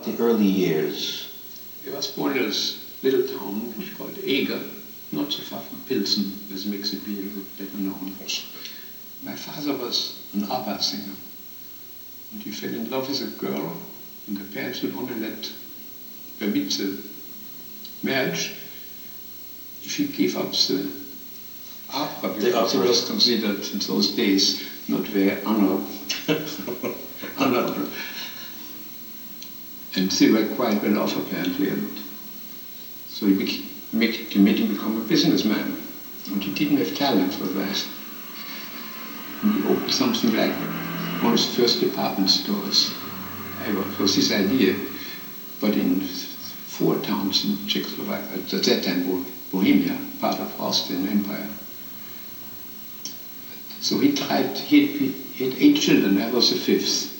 The early years. I was born in a little town called Eger, not so far from Pilsen, this makes it be a little better known. My father was an opera singer, and he fell in love with a girl, and the parents would only permit the marriage if he gave up the opera, because it was considered in those days not very honorable. And they were quite well off apparently, and so he made him become a businessman, and he didn't have talent for that. And he opened something like one of the first department stores ever. It was his idea, but in 4 towns in Czechoslovakia, at that time Bohemia, part of Austrian Empire. So he tried, he had 8 children, I was the 5th.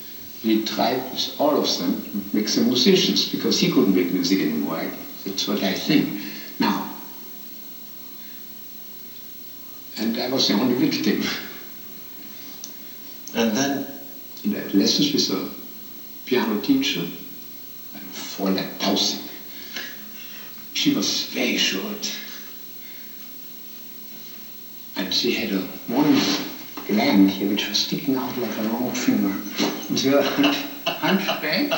He tried with all of them to make them musicians, because he couldn't make music anymore. That's what I think now. And I was the only victim. And then? And I had lessons with a piano teacher, Fräulein Tausig. She was very short. And she had one gland here which was sticking out like a long finger. And she was hunchback.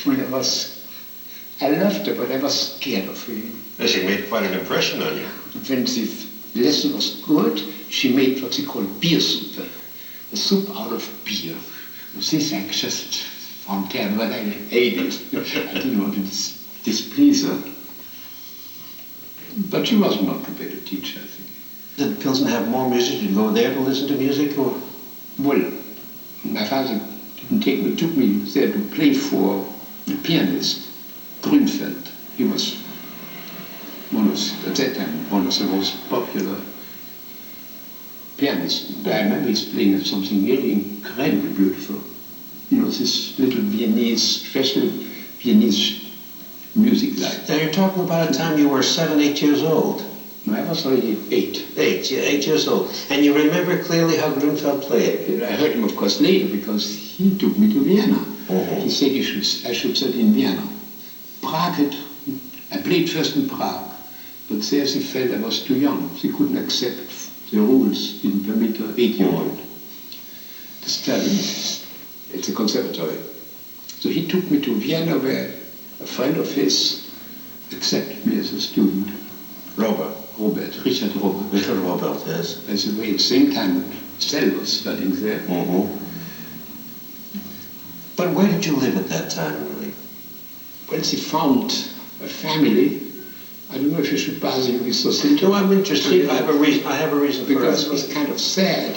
And I loved her, but I was scared of her. She made quite an impression on you. When the lesson was good, she made what she called beer soup, a soup out of beer. This I just found terrible, but I ate it. I didn't want to displease her. But she was not a better teacher, I think. Did Pilsen have more music? Did you go there to listen to music? Or? Well, my father took me there to play for a pianist, Grünfeld. He was at that time, one of the most popular pianists. I remember he's playing something really incredibly beautiful. You know, this little Viennese, special Viennese music like. Now you're talking about a time you were 7, 8 years old. No, I was already 8. 8 years old. And you remember clearly how Grünfeld played? I heard him, of course, later, because he took me to Vienna. He said I should study in Vienna. Prague, I played first in Prague, but there they felt I was too young. They couldn't accept the rules, didn't permit an 8-year-old to study at the conservatory. So he took me to Vienna, where a friend of his accepted me as a student. Richard Robert. Richard Robert, yes. By the way, at the same time, Stell was studying there. But where did you live at that time, really? Well, they found a family. I don't know if you should bother you with those things. No, I'm interested. I have a reason for because asking. it was kind of sad.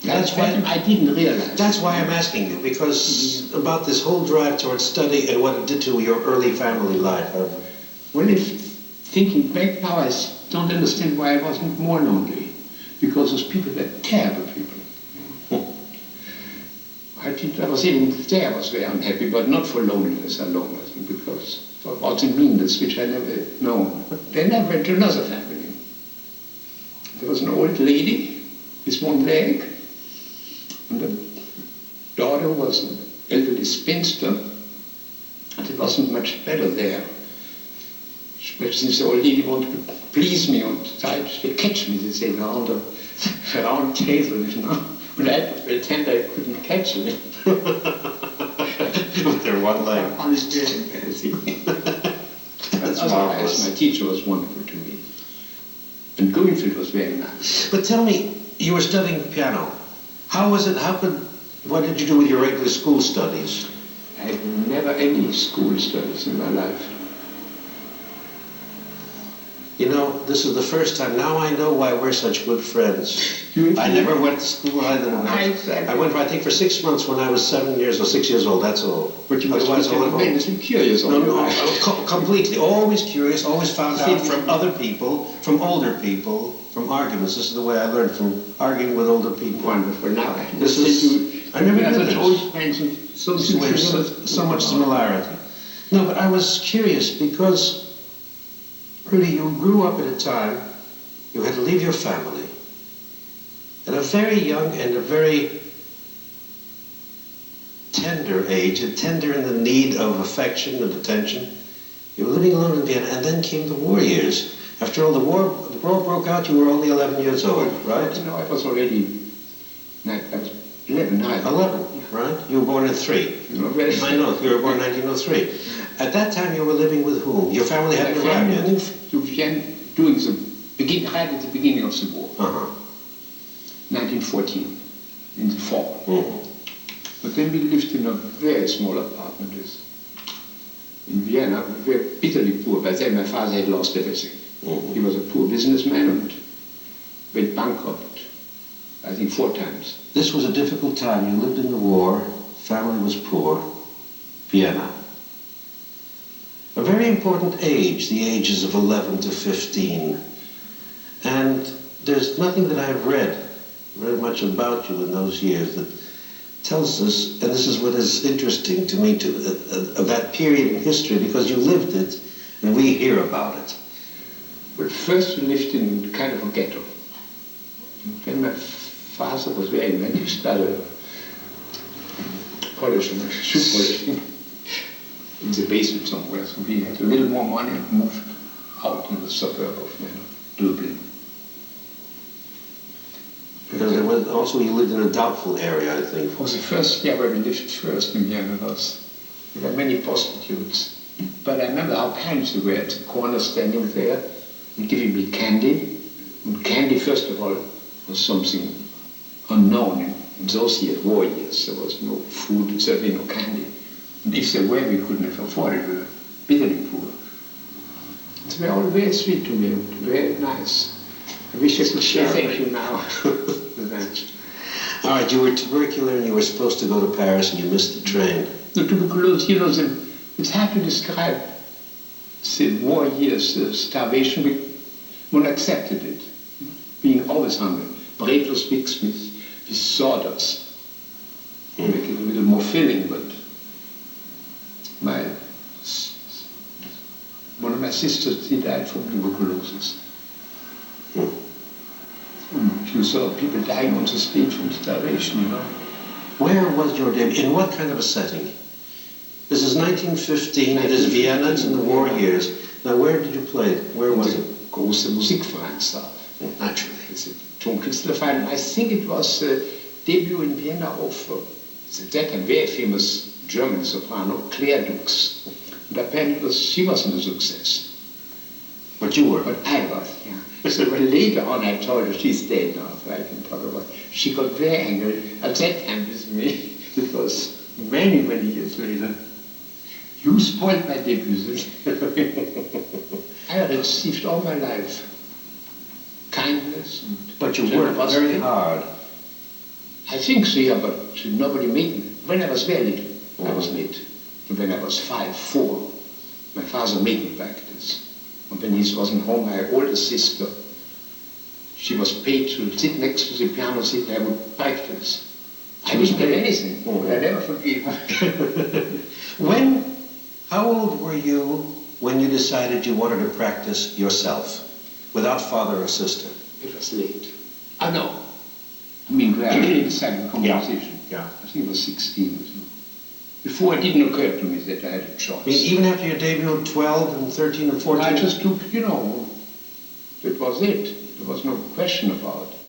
That's why I didn't realize. That's why I'm asking you, because about this whole drive towards study and what it did to your early family life. Well, thinking back now, I don't understand why I wasn't more lonely. Because those people were terrible people. I was even there, I was very unhappy, but not for loneliness alone, I think, because for all the meanness which I never known. Then I went to another family. There was an old lady with one leg, and the daughter was an elderly spinster, and it wasn't much better there. But since the old lady wanted to please me and tried to catch me, they say, around the round table, you know. And I had to pretend I couldn't catch her. With their one leg. Honestly, embarrassing. That's otherwise, my teacher was wonderful to me. And Grünfeld was very nice. But tell me, you were studying piano. How was it, what did you do with your regular school studies? I had never any school studies in my life. You know, this is the first time. Now I know why we're such good friends. I never went to school either. I went, I think, for 6 months when I was 7 years or 6 years old, that's all. But you must have been tremendously curious. No, completely. Always curious, always found out from other people, from older people, from arguments. This is the way I learned, from arguing with older people. Wonderful. Now I never knew such old friends and so much similarity. No, but I was curious because really, you grew up at a time, you had to leave your family, at a very young and a very tender age, tender in the need of affection and attention. You were living alone in Vienna, and then came the war years. After all, the war broke out, you were only 11 years old, right? No, I was already, I was 11, 11, right? You were born in 3. I know, you were born in 1903. At that time, you were living with whom? Your family hadn't arrived yet? Moved to Vienna right at the beginning of the war. 1914, in the fall. But then we lived in a very small apartment in Vienna. We were bitterly poor. By then my father had lost everything. He was a poor businessman and went bankrupt, I think 4 times. This was a difficult time. You lived in the war, family was poor, Vienna. A very important age, the ages of 11 to 15. And there's nothing that I've read very much about you in those years that tells us, and this is what is interesting to me, of that period in history, because you lived it and we hear about it. But first we lived in kind of a ghetto. Then my father was very inventive, started polishing, shoe polishing in the basement somewhere. So we had a little more money and moved out in the suburb of Dublin. Because there was also, you lived in a doubtful area, I think. It was the first year where we lived first in Vienna. There were many prostitutes. But I remember how parents were at the corner standing there and giving me candy. And candy, first of all, was something unknown in those years, war years. There was no food, certainly no candy. And if there were, we couldn't have afforded it. We were bitterly poor. They were all very sweet to me, very nice. I wish I could say thank you now for that. All right, you were tubercular and you were supposed to go to Paris and you missed the train. The tuberculosis, it's hard to describe the war years, the starvation. One accepted it, being always hungry. Bread was mixed with sawdust. Make it a little more filling, but one of my sisters, she died from tuberculosis. You saw people dying on the street from starvation, Where was your debut? In what kind of a setting? This is 1915, it is Vienna, it's in the war years. Now, where did you play? Where was it? Große Musikvereinssaal. Naturally. It's a Tonkünstlerverein. I think it was the debut in Vienna of that time very famous German soprano, Claire Dux. And apparently she wasn't a success. But you were? But I was, yeah. So later on I told her, she's dead now, so I can talk about it. She got very angry at that time with me, because many, many years later, you spoiled my debut. I received all my life kindness. But you worked very hard. I think so, yeah, but nobody made me. When I was very little, I was made. When I was 5, 4, my father made me practice. And when he wasn't home, my older sister, she was paid to sit next to the piano seat and I would practice. I didn't play anything, but I never forgave her. How old were you when you decided you wanted to practice yourself, without father or sister? It was late. No. I mean, where I decided composition. Yeah. I think it was 16 or so. Before it didn't occur to me that I had a choice. I mean, even after your debut at 12 and 13 and 14? I just took, that was it. There was no question about it.